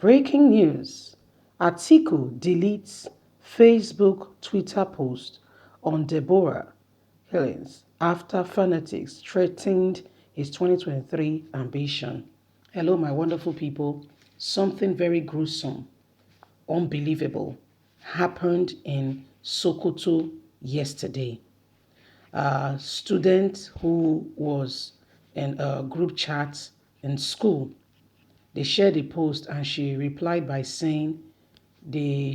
Breaking news. Atiku deletes Facebook Twitter post on Deborah killings after fanatics threatened his 2023 ambition. Hello, my wonderful people. Something very gruesome, unbelievable, happened in Sokoto yesterday. A student who was in a group chat in school, they shared a post and she replied by saying the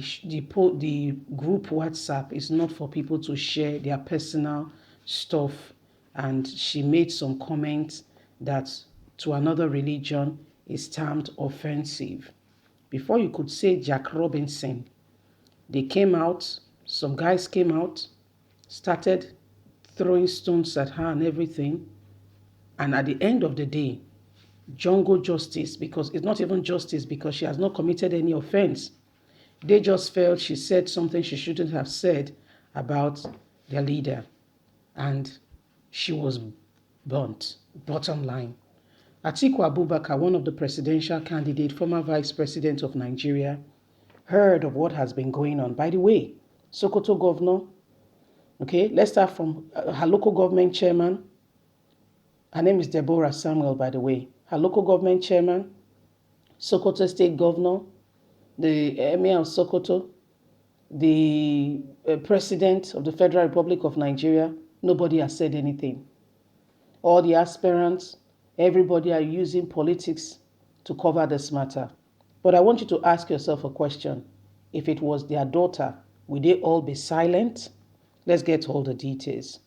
group WhatsApp is not for people to share their personal stuff, and she made some comments that to another religion is termed offensive. Before you could say Jack Robinson, they came out, some guys came out, started throwing stones at her and everything. And at the end of the day, jungle justice, because it's not even justice because she has not committed any offense. They just felt she said something she shouldn't have said about their leader. And she was burnt. Bottom line. Atiku Abubakar, one of the presidential candidates, former vice president of Nigeria, heard of what has been going on. By the way, Sokoto governor, okay, let's start from her local government chairman. Her name is Deborah Samuel, by the way. Her local government chairman, Sokoto state governor, the Emir of Sokoto, the President of the Federal Republic of Nigeria, nobody has said anything. All the aspirants, everybody are using politics to cover this matter. But I want you to ask yourself a question. If it was their daughter, would they all be silent? Let's get all the details.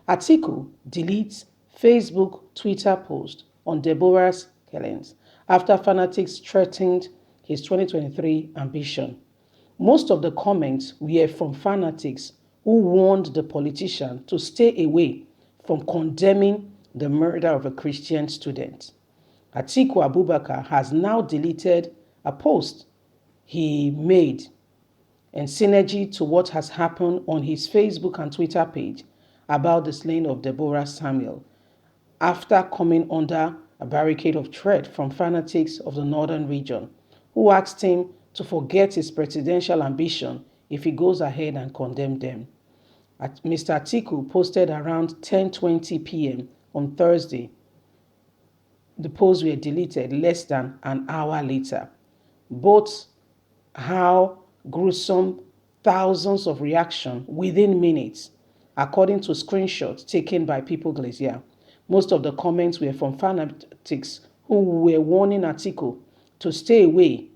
Atiku deletes Facebook Twitter post on Deborah's killings after fanatics threatened his 2023 ambition. Most of the comments were from fanatics who warned the politician to stay away from condemning the murder of a Christian student. Atiku Abubakar has now deleted a post he made in synergy to what has happened on his Facebook and Twitter page about the slaying of Deborah Samuel after coming under a barricade of threat from fanatics of the northern region who asked him to forget his presidential ambition if he goes ahead and condemn them. Mr. Atiku posted around 10:20 p.m. on Thursday. The posts were deleted less than an hour later. Both how gruesome, thousands of reactions within minutes, according to screenshots taken by People Glacier. Most of the comments were from fanatics who were warning Atiku to stay away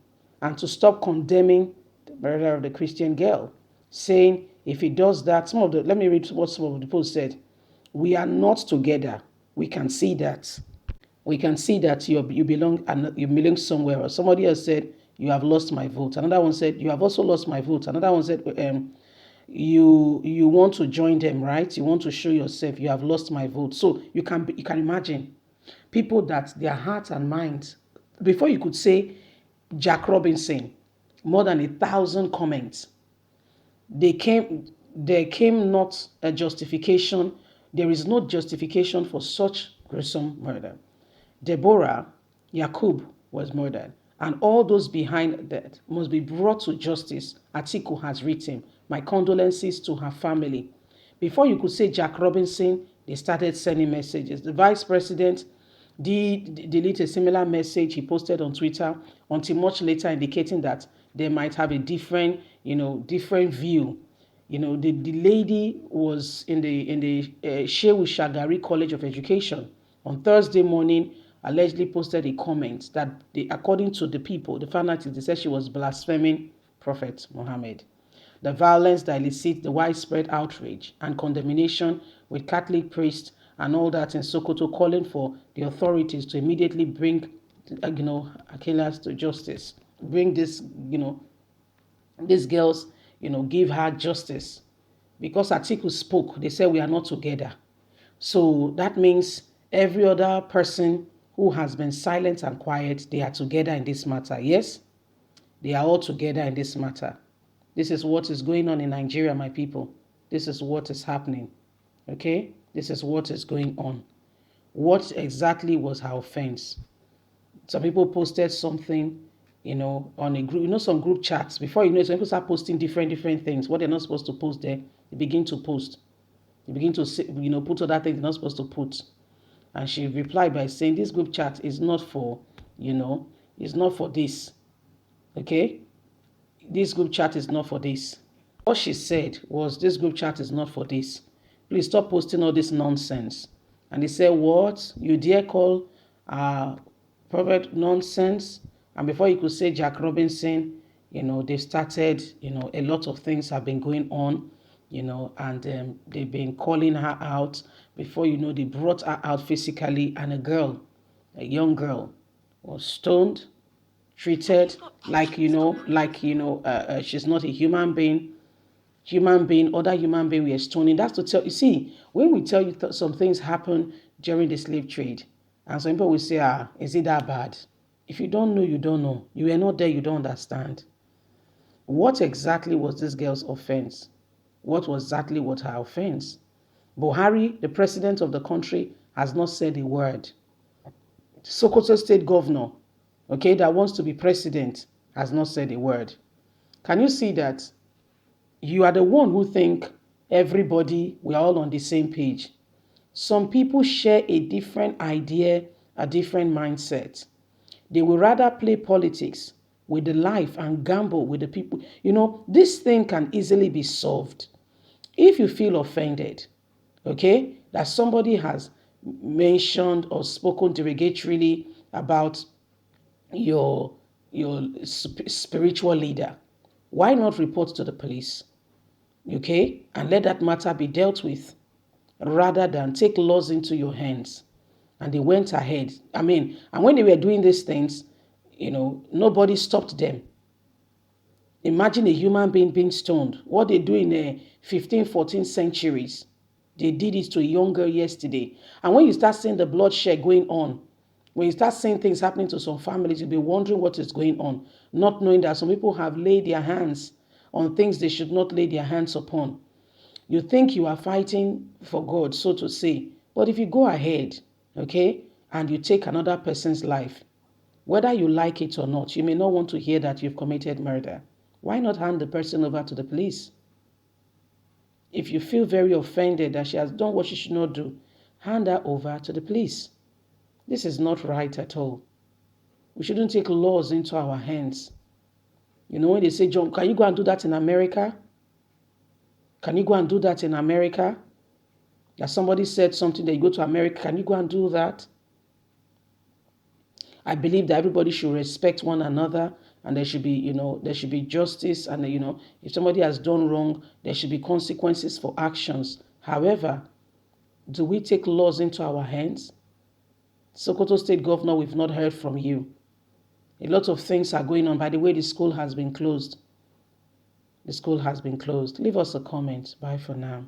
and to stop condemning the murder of the Christian girl, saying if he does that, let me read what some of the posts said. We are not together. We can see that. We can see that you belong somewhere else. Somebody else said, you have lost my vote. Another one said, you have also lost my vote. Another one said, you want to join them, right? You want to show yourself, you have lost my vote. So you can imagine people that their hearts and minds, before you could say Jack Robinson, more than 1,000 comments. There came not a justification. There is no justification for such gruesome murder. Deborah Yakub was murdered, and all those behind that must be brought to justice. Atiku has written, my condolences to her family. Before you could say Jack Robinson, they started sending messages. The vice president did delete a similar message he posted on Twitter until much later, indicating that they might have a different view. The lady was in the Shehu Shagari College of Education on Thursday morning, allegedly posted a comment that, according to the people, the fanatics, they said she was blaspheming Prophet Muhammad. The violence that elicits the widespread outrage and condemnation with Catholic priests and all that in Sokoto calling for the authorities to immediately bring, Akilas to justice. Bring these girls, give her justice. Because Atiku spoke, they said we are not together. So that means every other person who has been silent and quiet, they are together in this matter. Yes, they are all together in this matter. This is what is going on in Nigeria, my people. This is what is happening. Okay? This is what is going on. What exactly was her offense? Some people posted something on a group, some group chats. Before you know it, some people start posting different things. What they're not supposed to post there, they begin to post. They begin to say, put other things they're not supposed to put. And she replied by saying, this group chat is not for, it's not for this. Okay? This group chat is not for this. What she said was, this group chat is not for this. Please stop posting all this nonsense. And he said, what? You dare call Prophet nonsense? And before you could say Jack Robinson, they've started, a lot of things have been going on, and they've been calling her out. Before you know, they brought her out physically, and a young girl, was stoned, treated like, she's not a human being. Other human being were stoning. That's to tell you, see, when we tell you some things happen during the slave trade, and some people will say, is it that bad? If you don't know, you don't know. You were not there, you don't understand. What exactly was this girl's offense? What was exactly what her offense? Buhari, the president of the country, has not said a word. Sokoto state governor, that wants to be president, has not said a word. Can you see that? You are the one who think everybody, we are all on the same page. Some people share a different idea, a different mindset. They will rather play politics with the life and gamble with the people. This thing can easily be solved. If you feel offended, that somebody has mentioned or spoken derogatorily about your spiritual leader, why not report to the police? And let that matter be dealt with, rather than take laws into your hands. And they went ahead. And when they were doing these things, nobody stopped them. Imagine a human being being stoned. What they do in the 15th, 14th centuries, they did it to a young girl yesterday. And when you start seeing the bloodshed going on, when you start seeing things happening to some families, you'll be wondering what is going on, not knowing that some people have laid their hands on things they should not lay their hands upon. You think you are fighting for God, so to say. But if you go ahead, and you take another person's life, whether you like it or not, you may not want to hear that you've committed murder. Why not hand the person over to the police? If you feel very offended that she has done what she should not do, hand her over to the police. This is not right at all. We shouldn't take laws into our hands. When they say, John, can you go and do that in America? Can you go and do that in America? That somebody said something that you go to America, can you go and do that? I believe that everybody should respect one another, and there should be justice, and if somebody has done wrong, there should be consequences for actions. However, do we take laws into our hands? Sokoto State Governor, we've not heard from you. A lot of things are going on. By the way, the school has been closed. The school has been closed. Leave us a comment. Bye for now.